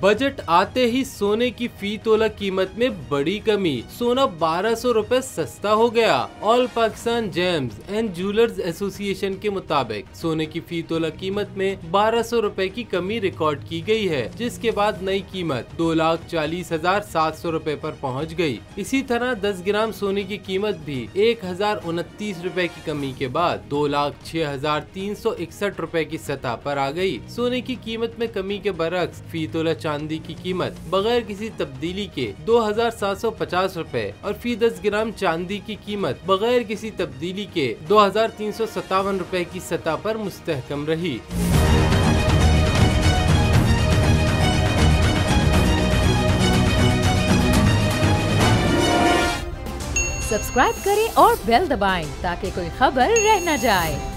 Budget आते ही सोने की फी तोला कीमत में बड़ी कमी, सोना 1200 रुपए सस्ता हो गया। All Pakistan James and jewellers association के मुताबिक सोने की फी तोला कीमत में 1200 रुपए की कमी रिकॉर्ड की गई है, जिसके बाद नई कीमत 2,40,700 रुपए पर पहुंच गई। इसी तरह 10 ग्राम सोने की कीमत भी 1,029 रुपए की कमी के बाद 2,06,361 रुपए की सतह पर आ गई। सोने की कीमत में कमी के बरक्स फी तोला चांदी की कीमत बगैर किसी तब्दीली के 2,750 रुपए और फी 10 ग्राम चांदी की कीमत बगैर किसी तब्दीली के 2,357 रुपए की सतह पर मुस्तहकम रही। सब्सक्राइब करें और बेल दबाएं ताकि कोई खबर रह न जाए।